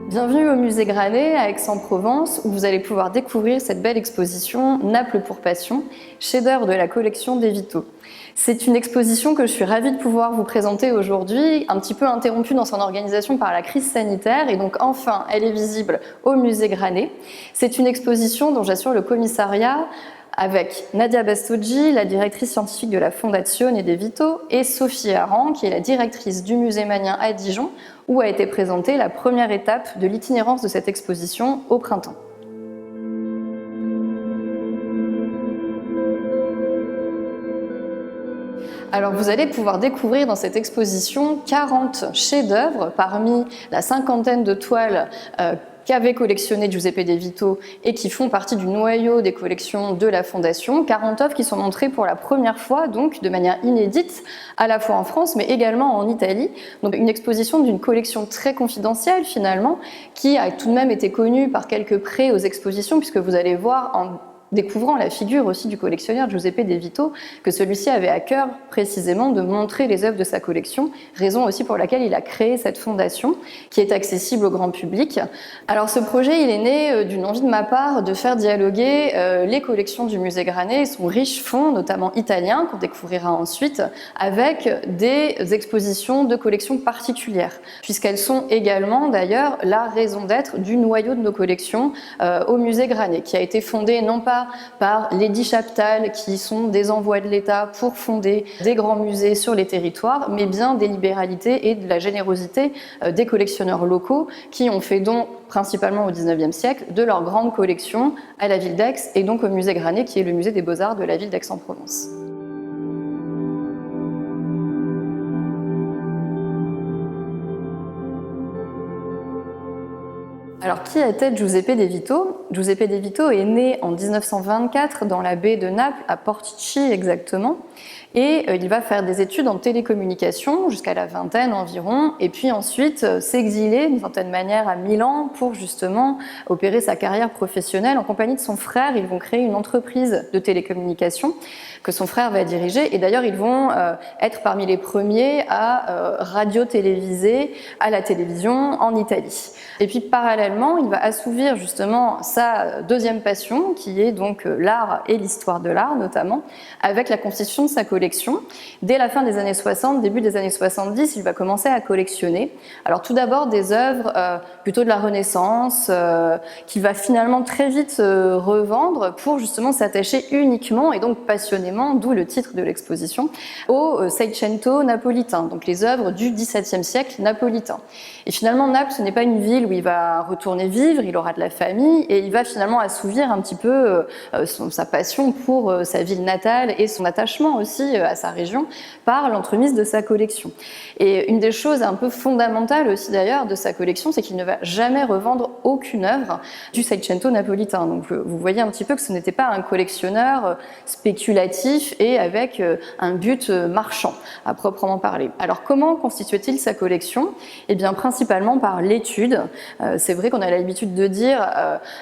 Bienvenue au musée Granet à Aix-en-Provence où vous allez pouvoir découvrir cette belle exposition Naples pour passion, chef-d'œuvre de la collection des Vito. C'est une exposition que je suis ravie de pouvoir vous présenter aujourd'hui, un petit peu interrompue dans son organisation par la crise sanitaire et donc enfin elle est visible au musée Granet. C'est une exposition dont j'assure le commissariat avec Nadia Bastoggi, la directrice scientifique de la Fondazione dei Vito, et Sophie Aran, qui est la directrice du musée Magnien à Dijon, où a été présentée la première étape de l'itinérance de cette exposition au printemps. Alors vous allez pouvoir découvrir dans cette exposition 40 chefs-d'œuvre parmi la cinquantaine de toiles qu'avait collectionné Giuseppe De Vito et qui font partie du noyau des collections de la Fondation. 40 œuvres qui sont montrées pour la première fois, donc de manière inédite, à la fois en France mais également en Italie. Donc une exposition d'une collection très confidentielle finalement, qui a tout de même été connue par quelques prêts aux expositions, puisque vous allez voir en découvrant la figure aussi du collectionneur Giuseppe De Vito, que celui-ci avait à cœur précisément de montrer les œuvres de sa collection, raison aussi pour laquelle il a créé cette fondation qui est accessible au grand public. Alors ce projet, il est né d'une envie de ma part de faire dialoguer les collections du musée Granet et son riche fonds, notamment italien, qu'on découvrira ensuite, avec des expositions de collections particulières, puisqu'elles sont également d'ailleurs la raison d'être du noyau de nos collections au musée Granet, qui a été fondé non pas par Lady Chaptal, qui sont des envois de l'État pour fonder des grands musées sur les territoires, mais bien des libéralités et de la générosité des collectionneurs locaux qui ont fait don, principalement au XIXe siècle, de leur grande collection à la ville d'Aix et donc au musée Granet, qui est le musée des Beaux-Arts de la ville d'Aix-en-Provence. Alors, qui était Giuseppe De Vito? Giuseppe De Vito est né en 1924 dans la baie de Naples, à Portici exactement, et il va faire des études en télécommunication jusqu'à la vingtaine environ, et puis ensuite s'exiler d'une certaine manière à Milan pour justement opérer sa carrière professionnelle. En compagnie de son frère, ils vont créer une entreprise de télécommunication que son frère va diriger, et d'ailleurs ils vont être parmi les premiers à radio-téléviser à la télévision en Italie. Et puis parallèlement, il va assouvir justement sa deuxième passion, qui est donc l'art et l'histoire de l'art notamment, avec la constitution de sa collection. Dès la fin des années 60, début des années 70, il va commencer à collectionner. Alors tout d'abord des œuvres plutôt de la Renaissance, qu'il va finalement très vite revendre pour justement s'attacher uniquement et donc passionnément, d'où le titre de l'exposition, au Seicento napolitain, donc les œuvres du XVIIe siècle napolitain. Et finalement, Naples, ce n'est pas une ville où il va retourner vivre, il aura de la famille et il va finalement assouvir un petit peu sa passion pour sa ville natale et son attachement aussi à sa région par l'entremise de sa collection. Et une des choses un peu fondamentales aussi d'ailleurs de sa collection, c'est qu'il ne va jamais revendre aucune œuvre du Seicento napolitain. Donc vous voyez un petit peu que ce n'était pas un collectionneur spéculatif et avec un but marchand à proprement parler. Alors comment constituait-il sa collection? Eh bien principalement par l'étude. C'est vrai qu'on a l'habitude de dire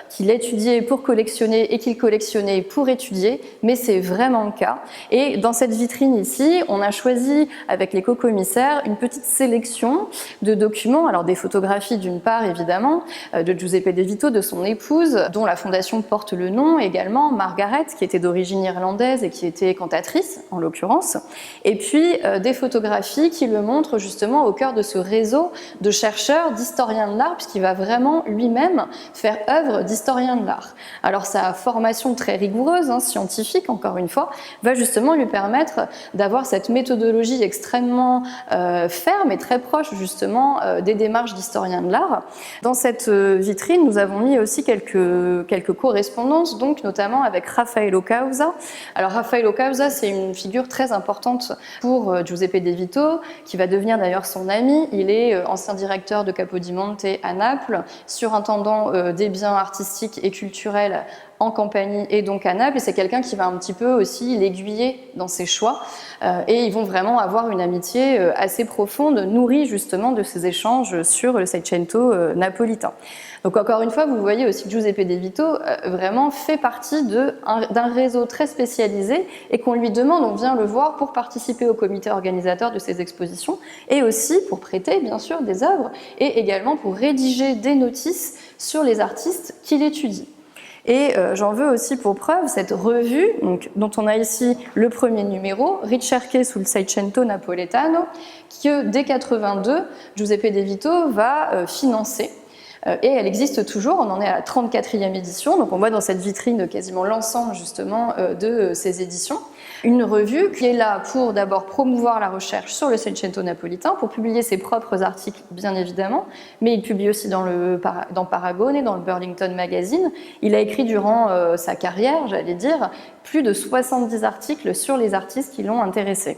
qu'il étudiait pour collectionner et qu'il collectionnait pour étudier, mais c'est vraiment le cas. Et dans cette vitrine ici, on a choisi avec les co-commissaires une petite sélection de documents, alors des photographies d'une part évidemment, de Giuseppe De Vito, de son épouse, dont la fondation porte le nom également, Margaret, qui était d'origine irlandaise et qui était cantatrice en l'occurrence, et puis des photographies qui le montrent justement au cœur de ce réseau de chercheurs, d'historiens de l'art, puisqu'il va vraiment lui-même faire œuvre d'historien de l'art. Alors sa formation très rigoureuse, scientifique encore une fois, va justement lui permettre d'avoir cette méthodologie extrêmement ferme et très proche justement des démarches d'historien de l'art. Dans cette vitrine, nous avons mis aussi quelques correspondances, donc notamment avec Raffaello Causa. Alors Raffaello Causa, c'est une figure très importante pour Giuseppe De Vito, qui va devenir d'ailleurs son ami. Il est ancien directeur de Capodimonte à Naples, surintendant des biens artistiques et culturels en Campanie et donc à Naples, et c'est quelqu'un qui va un petit peu aussi l'aiguiller dans ses choix, et ils vont vraiment avoir une amitié assez profonde, nourrie justement de ces échanges sur le Seicento napolitain. Donc encore une fois, vous voyez aussi que Giuseppe De Vito vraiment fait partie d'un réseau très spécialisé et qu'on lui demande, on vient le voir pour participer au comité organisateur de ces expositions et aussi pour prêter bien sûr des œuvres et également pour rédiger des notices sur les artistes qu'il étudie. Et j'en veux aussi pour preuve cette revue donc, dont on a ici le premier numéro, Ricerche sul Seicento Napoletano, que dès 1982, Giuseppe De Vito va financer. Et elle existe toujours, on en est à la 34e édition, donc on voit dans cette vitrine quasiment l'ensemble justement de ces éditions. Une revue qui est là pour d'abord promouvoir la recherche sur le Seicento napolitain, pour publier ses propres articles bien évidemment, mais il publie aussi dans Paragone, dans le Burlington Magazine. Il a écrit durant sa carrière, j'allais dire, plus de 70 articles sur les artistes qui l'ont intéressé.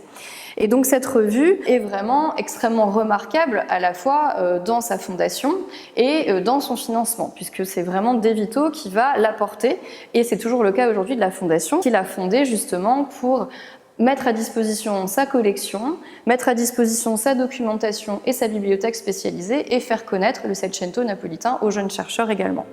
Et donc cette revue est vraiment extrêmement remarquable à la fois dans sa fondation et dans son financement, puisque c'est vraiment De Vito qui va l'apporter, et c'est toujours le cas aujourd'hui de la fondation, qu'il a fondée justement pour mettre à disposition sa collection, mettre à disposition sa documentation et sa bibliothèque spécialisée, et faire connaître le Seicento napolitain aux jeunes chercheurs également.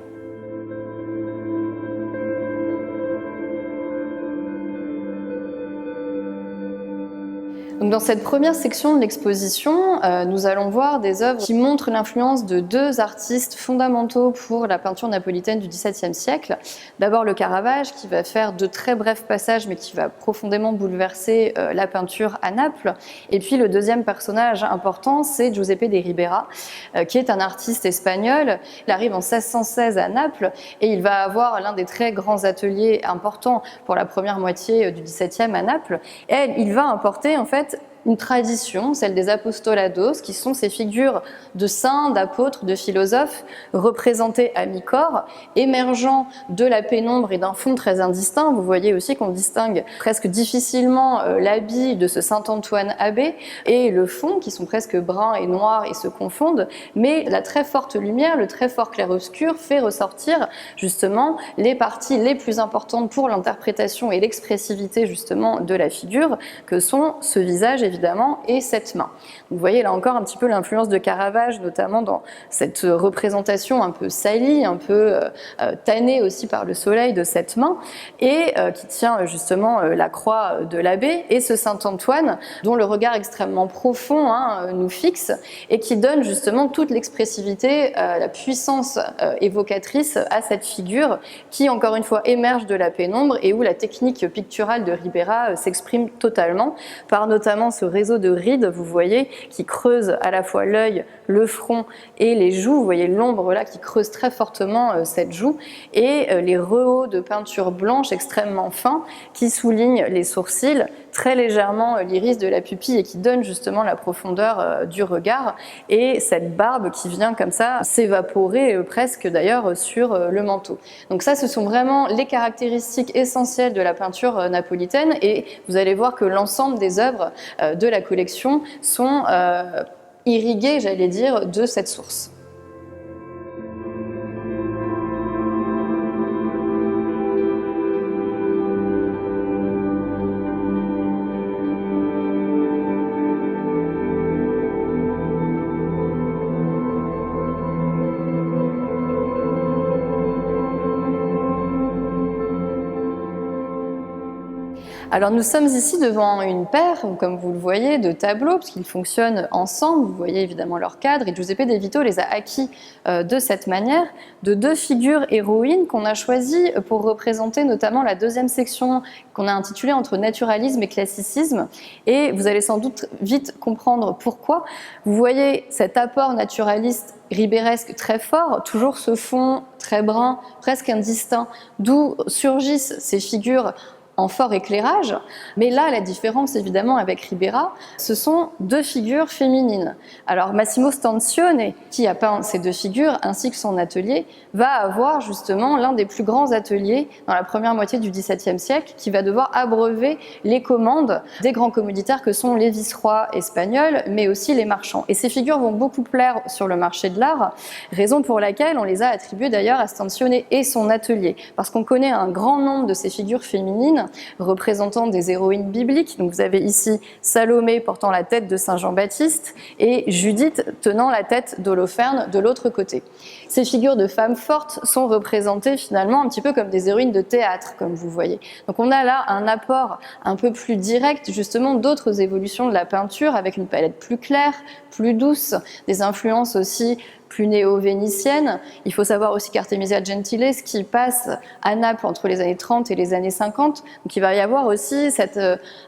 Donc dans cette première section de l'exposition, nous allons voir des œuvres qui montrent l'influence de deux artistes fondamentaux pour la peinture napolitaine du XVIIe siècle. D'abord le Caravage, qui va faire de très brefs passages, mais qui va profondément bouleverser la peinture à Naples. Et puis le deuxième personnage important, c'est Giuseppe de Ribera, qui est un artiste espagnol. Il arrive en 1616 à Naples, et il va avoir l'un des très grands ateliers importants pour la première moitié du XVIIe à Naples. Et il va importer en fait une tradition, celle des apostolados, qui sont ces figures de saints, d'apôtres, de philosophes, représentées à mi-corps, émergeant de la pénombre et d'un fond très indistinct. Vous voyez aussi qu'on distingue presque difficilement l'habit de ce saint Antoine abbé et le fond, qui sont presque bruns et noirs et se confondent, mais la très forte lumière, le très fort clair-obscur fait ressortir justement les parties les plus importantes pour l'interprétation et l'expressivité justement de la figure, que sont ce visage évidemment et cette main. Vous voyez là encore un petit peu l'influence de Caravage, notamment dans cette représentation un peu salie, un peu tannée aussi par le soleil de cette main, et qui tient justement la croix de l'abbé et ce saint Antoine dont le regard extrêmement profond nous fixe et qui donne justement toute l'expressivité, la puissance évocatrice à cette figure qui encore une fois émerge de la pénombre et où la technique picturale de Ribera s'exprime totalement par notamment ce réseau de rides, vous voyez, qui creuse à la fois l'œil, le front et les joues. Vous voyez l'ombre là qui creuse très fortement cette joue, et les rehaus de peinture blanche extrêmement fins qui soulignent les sourcils, très légèrement l'iris de la pupille et qui donnent justement la profondeur du regard, et cette barbe qui vient comme ça s'évaporer presque d'ailleurs sur le manteau. Donc ça, ce sont vraiment les caractéristiques essentielles de la peinture napolitaine, et vous allez voir que l'ensemble des œuvres de la collection sont irriguées, j'allais dire, de cette source. Alors nous sommes ici devant une paire, comme vous le voyez, de tableaux, parce qu'ils fonctionnent ensemble. Vous voyez évidemment leur cadre, et Giuseppe De Vito les a acquis de cette manière, de deux figures héroïnes qu'on a choisies pour représenter notamment la deuxième section qu'on a intitulée Entre naturalisme et classicisme. Et vous allez sans doute vite comprendre pourquoi. Vous voyez cet apport naturaliste ribéresque très fort, toujours ce fond très brun, presque indistinct, d'où surgissent ces figures en fort éclairage. Mais là, la différence évidemment avec Ribera, ce sont deux figures féminines. Alors Massimo Stanzione, qui a peint ces deux figures, ainsi que son atelier, va avoir justement l'un des plus grands ateliers dans la première moitié du XVIIe siècle, qui va devoir abreuver les commandes des grands commoditaires que sont les vice-rois espagnols, mais aussi les marchands. Et ces figures vont beaucoup plaire sur le marché de l'art, raison pour laquelle on les a attribuées d'ailleurs à Stanzione et son atelier, parce qu'on connaît un grand nombre de ces figures féminines représentant des héroïnes bibliques. Donc vous avez ici Salomé portant la tête de Saint Jean-Baptiste et Judith tenant la tête d'Holoferne de l'autre côté. Ces figures de femmes fortes sont représentées finalement un petit peu comme des héroïnes de théâtre, comme vous voyez. Donc on a là un apport un peu plus direct justement d'autres évolutions de la peinture avec une palette plus claire, plus douce, des influences aussi plus néo-vénitienne. Il faut savoir aussi qu'Artemisia Gentile, ce qui passe à Naples entre les années 30 et les années 50. Donc il va y avoir aussi cette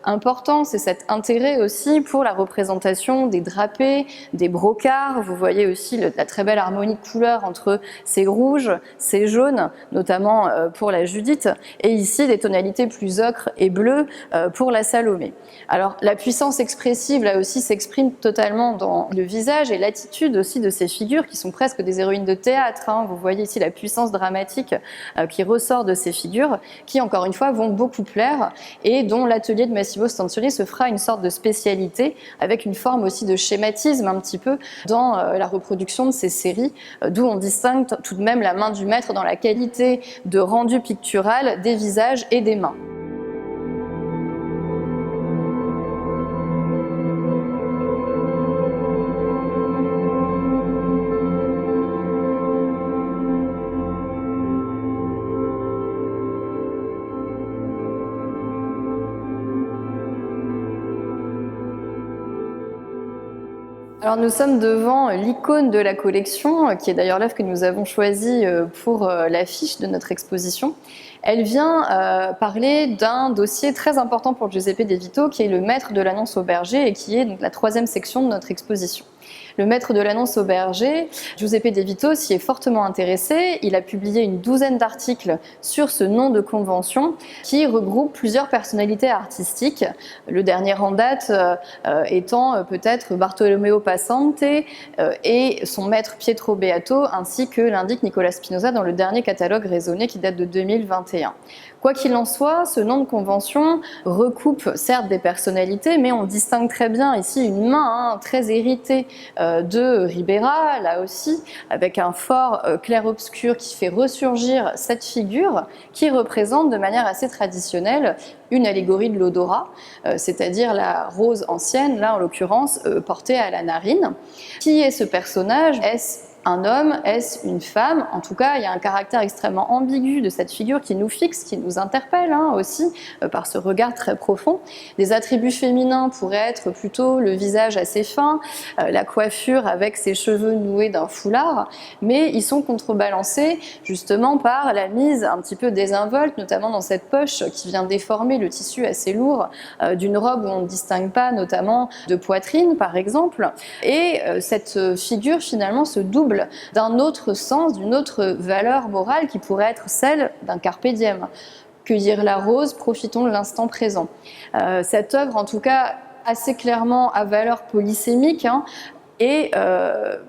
importance et cet intérêt aussi pour la représentation des drapés, des brocarts. Vous voyez aussi la très belle harmonie de couleurs entre ces rouges, ces jaunes, notamment pour la Judith, et ici des tonalités plus ocre et bleues pour la Salomé. Alors la puissance expressive là aussi s'exprime totalement dans le visage et l'attitude aussi de ces figures qui sont presque des héroïnes de théâtre. Vous voyez ici la puissance dramatique qui ressort de ces figures, qui encore une fois vont beaucoup plaire et dont l'atelier de Massimo Stanzione se fera une sorte de spécialité avec une forme aussi de schématisme un petit peu dans la reproduction de ces séries, d'où on distingue tout de même la main du maître dans la qualité de rendu pictural des visages et des mains. Alors nous sommes devant l'icône de la collection, qui est d'ailleurs l'œuvre que nous avons choisie pour l'affiche de notre exposition. Elle vient parler d'un dossier très important pour Giuseppe De Vito, qui est le maître de l'annonce au berger et qui est donc la troisième section de notre exposition. Le maître de l'annonce au berger, Giuseppe De Vito, s'y est fortement intéressé. Il a publié une douzaine d'articles sur ce nom de convention qui regroupe plusieurs personnalités artistiques. Le dernier en date étant peut-être Bartolomeo Passante et son maître Pietro Beato, ainsi que l'indique Nicolas Spinoza dans le dernier catalogue raisonné qui date de 2021. Quoi qu'il en soit, ce nom de convention recoupe certes des personnalités, mais on distingue très bien ici une main très héritée de Ribera, là aussi, avec un fort clair-obscur qui fait ressurgir cette figure qui représente de manière assez traditionnelle une allégorie de l'odorat, c'est-à-dire la rose ancienne, là en l'occurrence portée à la narine. Qui est ce personnage ? Est-ce un homme? Est-ce une femme? En tout cas, il y a un caractère extrêmement ambigu de cette figure qui nous fixe, qui nous interpelle aussi par ce regard très profond. Des attributs féminins pourraient être plutôt le visage assez fin, la coiffure avec ses cheveux noués d'un foulard, mais ils sont contrebalancés justement par la mise un petit peu désinvolte, notamment dans cette poche qui vient déformer le tissu assez lourd d'une robe où on ne distingue pas notamment de poitrine par exemple. Et cette figure finalement se double d'un autre sens, d'une autre valeur morale qui pourrait être celle d'un carpe diem. Cueillir la rose, profitons de l'instant présent. Cette œuvre, en tout cas, assez clairement à valeur polysémique, et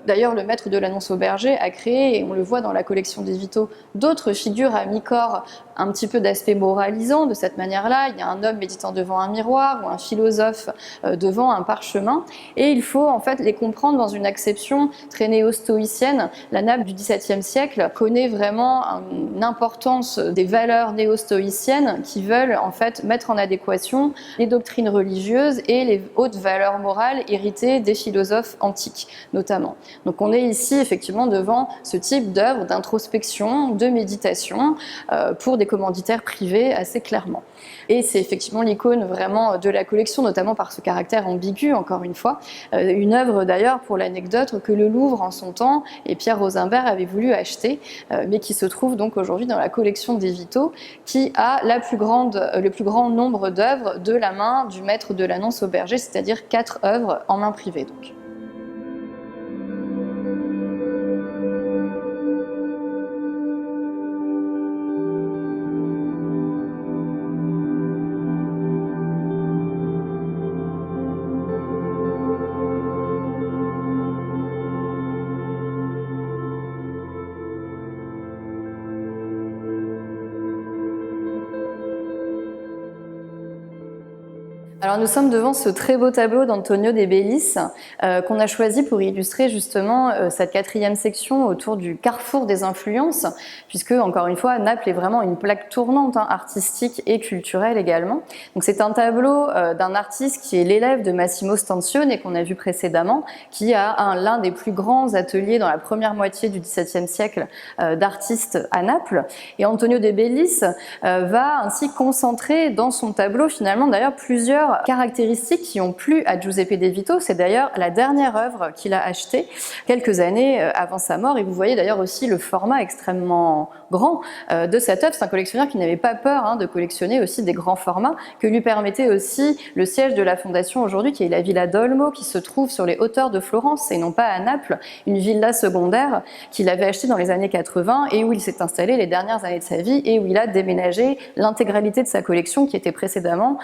d'ailleurs, le maître de l'annonce au berger a créé, et on le voit dans la collection des Vito, d'autres figures à mi-corps, un petit peu d'aspect moralisant. De cette manière-là, il y a un homme méditant devant un miroir ou un philosophe devant un parchemin. Et il faut en fait les comprendre dans une acception très néo-stoïcienne. La Naples du XVIIe siècle connaît vraiment une importance des valeurs néo-stoïciennes qui veulent en fait mettre en adéquation les doctrines religieuses et les hautes valeurs morales héritées des philosophes antiques notamment. Donc on est ici effectivement devant ce type d'œuvre d'introspection, de méditation pour des commanditaires privés assez clairement. Et c'est effectivement l'icône vraiment de la collection, notamment par ce caractère ambigu, encore une fois. Une œuvre d'ailleurs, pour l'anecdote, que le Louvre en son temps et Pierre Rosenberg avait voulu acheter, mais qui se trouve donc aujourd'hui dans la collection des Vito, qui a le plus grand nombre d'œuvres de la main du maître de l'annonce au berger, c'est-à-dire 4 œuvres en main privée donc. Alors nous sommes devant ce très beau tableau d'Antonio de Bellis qu'on a choisi pour illustrer justement cette 4e section autour du carrefour des influences, puisque encore une fois Naples est vraiment une plaque tournante artistique et culturelle également. Donc c'est un tableau d'un artiste qui est l'élève de Massimo Stanzione qu'on a vu précédemment, qui a l'un des plus grands ateliers dans la première moitié du XVIIe siècle d'artistes à Naples. Et Antonio de Bellis va ainsi concentrer dans son tableau finalement d'ailleurs plusieurs caractéristiques qui ont plu à Giuseppe De Vito. C'est d'ailleurs la dernière œuvre qu'il a achetée quelques années avant sa mort, et vous voyez d'ailleurs aussi le format extrêmement grand de cette œuvre. C'est un collectionneur qui n'avait pas peur de collectionner aussi des grands formats, que lui permettait aussi le siège de la fondation aujourd'hui, qui est la Villa d'Olmo, qui se trouve sur les hauteurs de Florence et non pas à Naples, une villa secondaire qu'il avait achetée dans les années 80 et où il s'est installé les dernières années de sa vie et où il a déménagé l'intégralité de sa collection qui était précédemment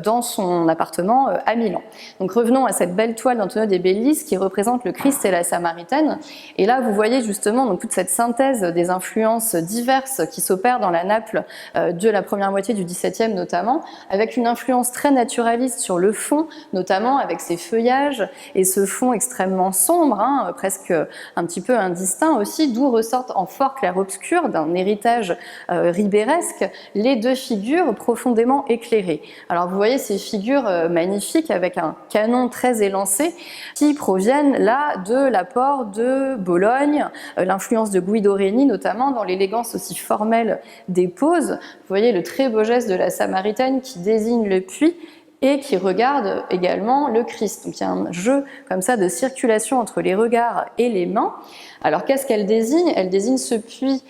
dans son appartement à Milan. Donc revenons à cette belle toile d'Antonio de Bellis qui représente le Christ et la Samaritaine. Et là, vous voyez justement donc toute cette synthèse des influences diverses qui s'opèrent dans la Naples de la première moitié du XVIIe notamment, avec une influence très naturaliste sur le fond, notamment avec ses feuillages et ce fond extrêmement sombre, presque un petit peu indistinct aussi, d'où ressortent en fort clair-obscur d'un héritage ribéresque les deux figures profondément éclairées. Alors vous voyez ces figures magnifiques avec un canon très élancé qui proviennent là de l'apport de Bologne, l'influence de Guido Reni notamment dans l'élégance aussi formelle des poses. Vous voyez le très beau geste de la Samaritaine qui désigne le puits et qui regarde également le Christ. Donc il y a un jeu comme ça de circulation entre les regards et les mains. Alors qu'est-ce qu'elle désigne? Elle désigne ce puits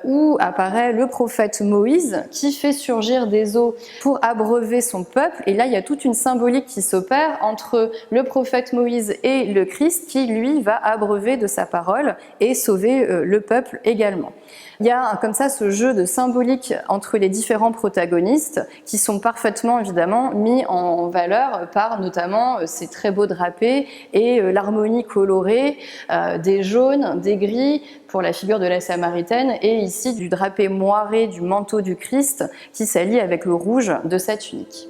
où apparaît le prophète Moïse qui fait surgir des eaux pour abreuver son peuple. Et là, il y a toute une symbolique qui s'opère entre le prophète Moïse et le Christ qui, lui, va abreuver de sa parole et sauver le peuple également. Il y a comme ça ce jeu de symbolique entre les différents protagonistes qui sont parfaitement évidemment mis en valeur par notamment ces très beaux drapés et l'harmonie colorée des jaunes, des gris pour la figure de la Samaritaine et ici du drapé moiré du manteau du Christ qui s'allie avec le rouge de sa tunique.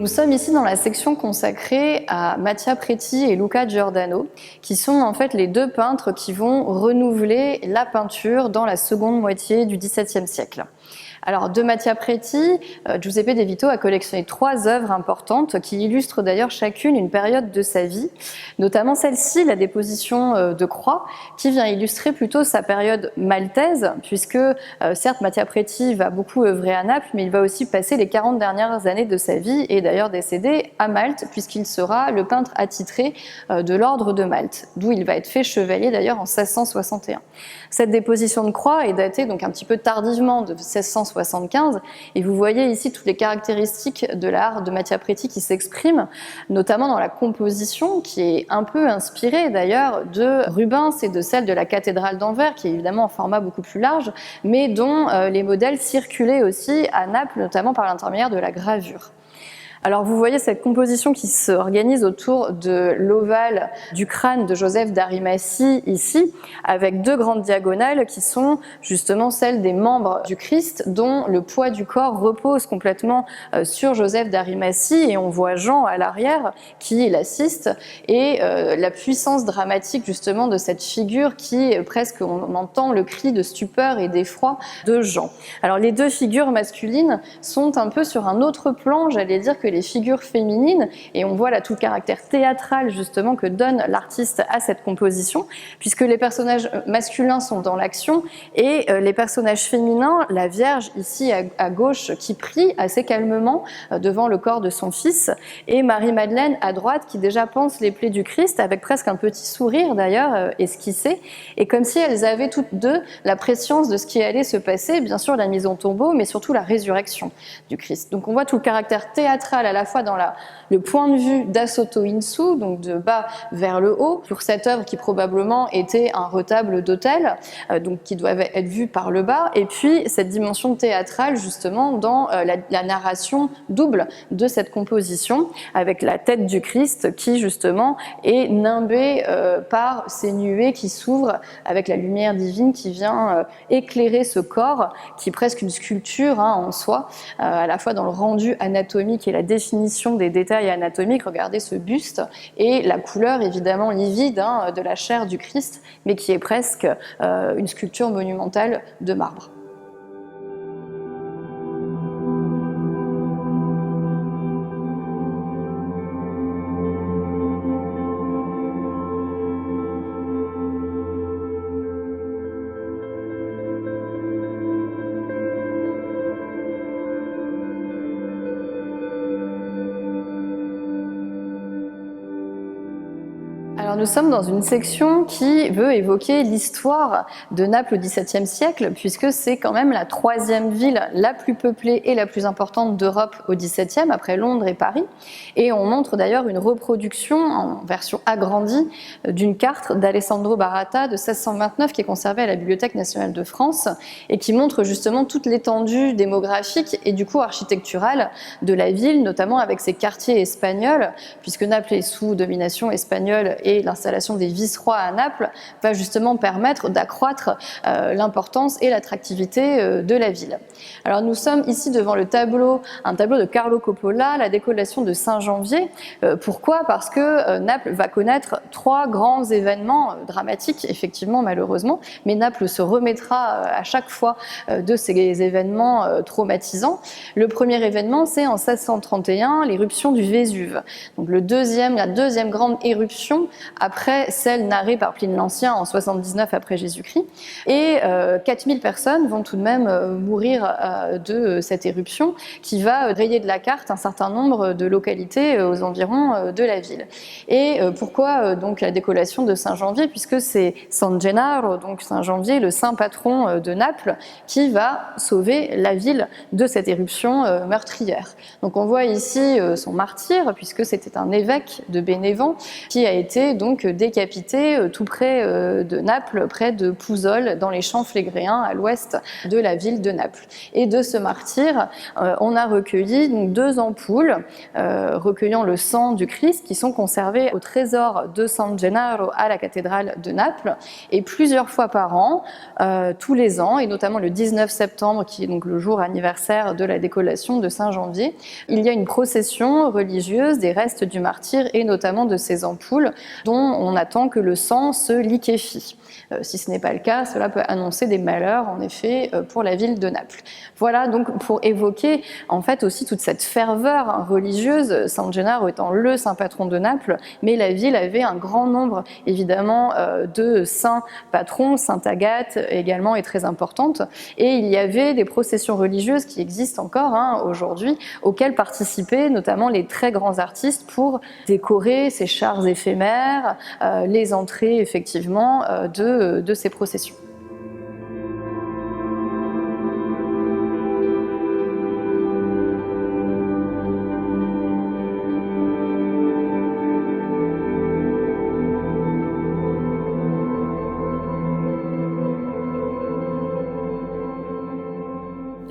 Nous sommes ici dans la section consacrée à Mattia Preti et Luca Giordano, qui sont en fait les deux peintres qui vont renouveler la peinture dans la seconde moitié du XVIIe siècle. Alors, de Mattia Preti, Giuseppe De Vito a collectionné 3 œuvres importantes qui illustrent d'ailleurs chacune une période de sa vie, notamment celle-ci, la déposition de croix, qui vient illustrer plutôt sa période maltaise, puisque certes Mattia Preti va beaucoup œuvrer à Naples, mais il va aussi passer les 40 dernières années de sa vie et d'ailleurs décédé à Malte, puisqu'il sera le peintre attitré de l'ordre de Malte, d'où il va être fait chevalier d'ailleurs en 1661. Cette déposition de croix est datée donc un petit peu tardivement de 1675 et vous voyez ici toutes les caractéristiques de l'art de Mattia Preti qui s'expriment, notamment dans la composition qui est un peu inspirée d'ailleurs de Rubens et de celle de la cathédrale d'Anvers qui est évidemment en format beaucoup plus large mais dont les modèles circulaient aussi à Naples notamment par l'intermédiaire de la gravure. Alors vous voyez cette composition qui s'organise autour de l'ovale du crâne de Joseph d'Arimathie ici, avec 2 grandes diagonales qui sont justement celles des membres du Christ dont le poids du corps repose complètement sur Joseph d'Arimathie et on voit Jean à l'arrière qui l'assiste et la puissance dramatique justement de cette figure qui presque on entend le cri de stupeur et d'effroi de Jean. Alors les 2 figures masculines sont un peu sur un autre plan, j'allais dire que les figures féminines et on voit là tout le caractère théâtral justement que donne l'artiste à cette composition puisque les personnages masculins sont dans l'action et les personnages féminins, la Vierge ici à gauche qui prie assez calmement devant le corps de son fils et Marie-Madeleine à droite qui déjà pense les plaies du Christ avec presque un petit sourire d'ailleurs esquissé et comme si elles avaient toutes 2 la prescience de ce qui allait se passer, bien sûr la mise en tombeau mais surtout la résurrection du Christ. Donc on voit tout le caractère théâtral théâtrale à la fois dans le point de vue d'Assoto Insu, donc de bas vers le haut, pour cette œuvre qui probablement était un retable d'autel, donc qui doit être vu par le bas, et puis cette dimension théâtrale justement dans la narration double de cette composition, avec la tête du Christ qui justement est nimbée par ces nuées qui s'ouvrent avec la lumière divine qui vient éclairer ce corps, qui est presque une sculpture en soi, à la fois dans le rendu anatomique et la définition des détails anatomiques. Regardez ce buste et la couleur évidemment livide de la chair du Christ, mais qui est presque une sculpture monumentale de marbre. Alors nous sommes dans une section qui veut évoquer l'histoire de Naples au XVIIe siècle, puisque c'est quand même la troisième ville la plus peuplée et la plus importante d'Europe au XVIIe, après Londres et Paris. Et on montre d'ailleurs une reproduction en version agrandie d'une carte d'Alessandro Baratta de 1629 qui est conservée à la Bibliothèque nationale de France et qui montre justement toute l'étendue démographique et du coup architecturale de la ville, notamment avec ses quartiers espagnols, puisque Naples est sous domination espagnole et l'installation des vice-rois à Naples va justement permettre d'accroître l'importance et l'attractivité de la ville. Alors nous sommes ici devant un tableau de Carlo Coppola, la décollation de Saint-Janvier. Pourquoi ? Parce que Naples va connaître trois grands événements dramatiques, effectivement malheureusement, mais Naples se remettra à chaque fois de ces événements traumatisants. Le premier événement, c'est en 1631, l'éruption du Vésuve. Donc la deuxième grande éruption après celle narrée par Pline l'Ancien en 79 après Jésus-Christ. Et 4000 personnes vont tout de même mourir de cette éruption qui va rayer de la carte un certain nombre de localités aux environs de la ville. Et pourquoi donc la décollation de Saint-Janvier ? Puisque c'est San Gennaro, donc Saint-Janvier, le saint patron de Naples, qui va sauver la ville de cette éruption meurtrière. Donc on voit ici son martyr, puisque c'était un évêque de Bénévent qui a été donc décapité tout près de Naples, près de Pouzzoles, dans les champs flégréens à l'ouest de la ville de Naples. Et de ce martyr, on a recueilli donc 2 ampoules recueillant le sang du Christ qui sont conservées au trésor de San Gennaro à la cathédrale de Naples. Et plusieurs fois par an, tous les ans, et notamment le 19 septembre, qui est donc le jour anniversaire de la décollation de Saint-Janvier, il y a une procession religieuse des restes du martyr et notamment de ces ampoules dont on attend que le sang se liquéfie. Si ce n'est pas le cas, cela peut annoncer des malheurs, en effet, pour la ville de Naples. Voilà donc pour évoquer en fait aussi toute cette ferveur religieuse, San Gennaro étant le saint patron de Naples, mais la ville avait un grand nombre évidemment de saints patrons, Sainte Agathe également est très importante, et il y avait des processions religieuses qui existent encore aujourd'hui, auxquelles participaient notamment les très grands artistes pour décorer ces chars éphémères, les entrées effectivement de ces processions.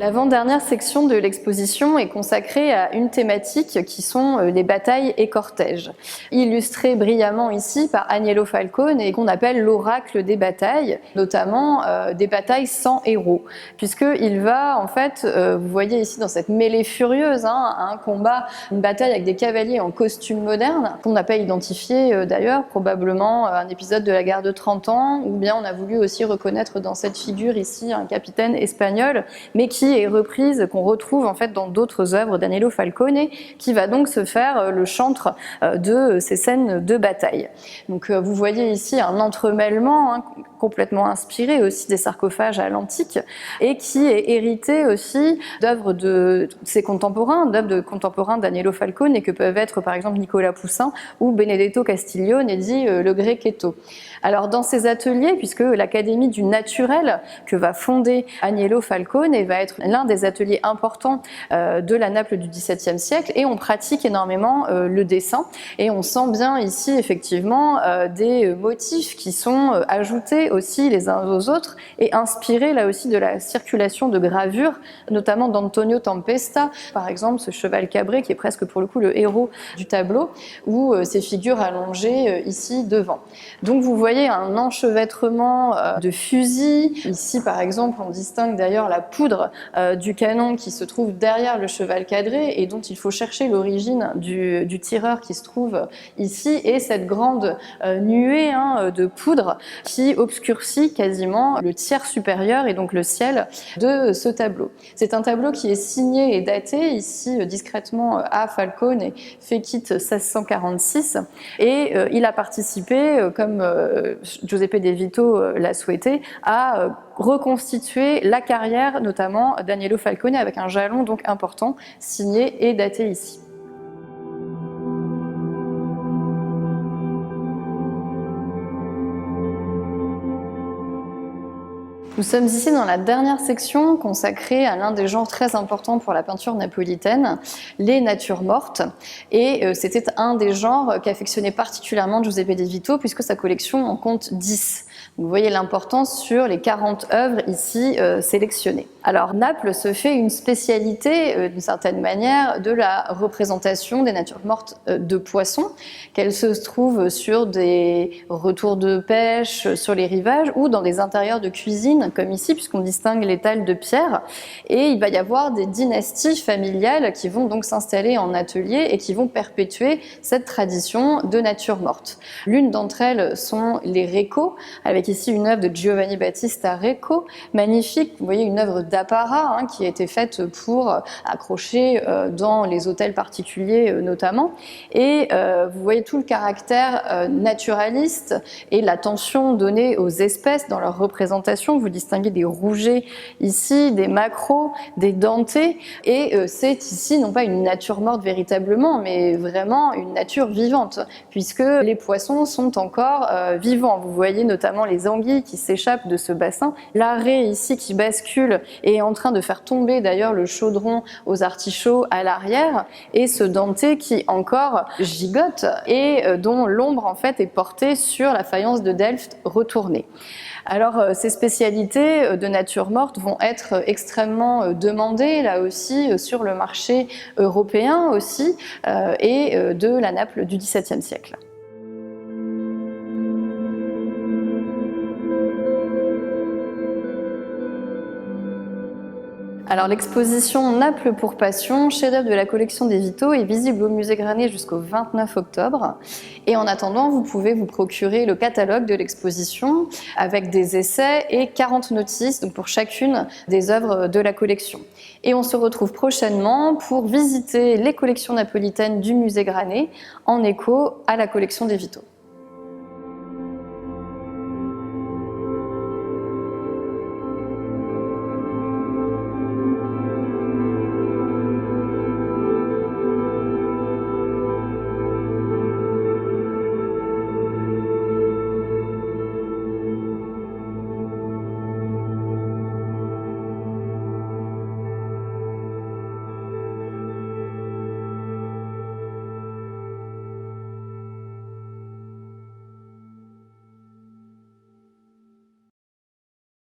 L'avant-dernière section de l'exposition est consacrée à une thématique qui sont les batailles et cortèges, illustrée brillamment ici par Agnello Falcone et qu'on appelle l'oracle des batailles, notamment des batailles sans héros, puisqu'il va en fait, vous voyez ici dans cette mêlée furieuse, un combat, une bataille avec des cavaliers en costume moderne, qu'on n'a pas identifié d'ailleurs, probablement un épisode de la guerre de 30 ans, ou bien on a voulu aussi reconnaître dans cette figure ici un capitaine espagnol, mais qui est reprise, qu'on retrouve en fait dans d'autres œuvres d'Agnello Falcone, qui va donc se faire le chantre de ces scènes de bataille. Donc vous voyez ici un entremêlement complètement inspiré aussi des sarcophages à l'antique et qui est hérité aussi d'œuvres de ses contemporains, d'œuvres de contemporains d'Agnello Falcone et que peuvent être par exemple Nicolas Poussin ou Benedetto Castiglione dit le Grecchetto. Alors dans ces ateliers, puisque l'Académie du naturel que va fonder Agnello Falcone va être une l'un des ateliers importants de la Naples du XVIIe siècle, et on pratique énormément le dessin. Et on sent bien ici effectivement des motifs qui sont ajoutés aussi les uns aux autres et inspirés là aussi de la circulation de gravures, notamment d'Antonio Tempesta, par exemple ce cheval cabré qui est presque pour le coup le héros du tableau, ou ces figures allongées ici devant. Donc vous voyez un enchevêtrement de fusils. Ici par exemple on distingue d'ailleurs la poudre du canon qui se trouve derrière le cheval cadré et dont il faut chercher l'origine du tireur qui se trouve ici, et cette grande nuée de poudre qui obscurcit quasiment le tiers supérieur et donc le ciel de ce tableau. C'est un tableau qui est signé et daté ici discrètement à Falcone et Fékit 1646, et il a participé, comme Giuseppe De Vito l'a souhaité, à reconstituer la carrière notamment d'Agnello Falcone avec un jalon donc important signé et daté ici. Nous sommes ici dans la dernière section consacrée à l'un des genres très importants pour la peinture napolitaine, les natures mortes. Et c'était un des genres qu'affectionnait particulièrement Giuseppe De Vito puisque sa collection en compte 10. Vous voyez l'importance sur les 40 œuvres ici sélectionnées. Alors Naples se fait une spécialité d'une certaine manière de la représentation des natures mortes de poissons, qu'elles se trouvent sur des retours de pêche, sur les rivages ou dans des intérieurs de cuisine comme ici puisqu'on distingue les talles de pierre, et il va y avoir des dynasties familiales qui vont donc s'installer en atelier et qui vont perpétuer cette tradition de nature morte. L'une d'entre elles sont les Recco, avec ici une œuvre de Giovanni Battista Recco, magnifique, vous voyez une œuvre d'apparat qui a été faite pour accrocher dans les hôtels particuliers notamment, et vous voyez tout le caractère naturaliste et l'attention donnée aux espèces dans leur représentation. Vous distinguez des rougets ici, des macros, des dentés, et c'est ici non pas une nature morte véritablement, mais vraiment une nature vivante, puisque les poissons sont encore vivants. Vous voyez notamment les anguilles qui s'échappent de ce bassin, l'arrêt ici qui bascule et est en train de faire tomber d'ailleurs le chaudron aux artichauts à l'arrière, et ce denté qui encore gigote et dont l'ombre en fait est portée sur la faïence de Delft retournée. Alors ces spécialités de nature morte vont être extrêmement demandées là aussi sur le marché européen aussi et de la Naples du XVIIe siècle. Alors l'exposition Naples pour Passion, chef-d'œuvre de la collection De Vito, est visible au musée Granet jusqu'au 29 octobre. Et en attendant, vous pouvez vous procurer le catalogue de l'exposition avec des essais et 40 notices donc pour chacune des œuvres de la collection. Et on se retrouve prochainement pour visiter les collections napolitaines du musée Granet en écho à la collection De Vito.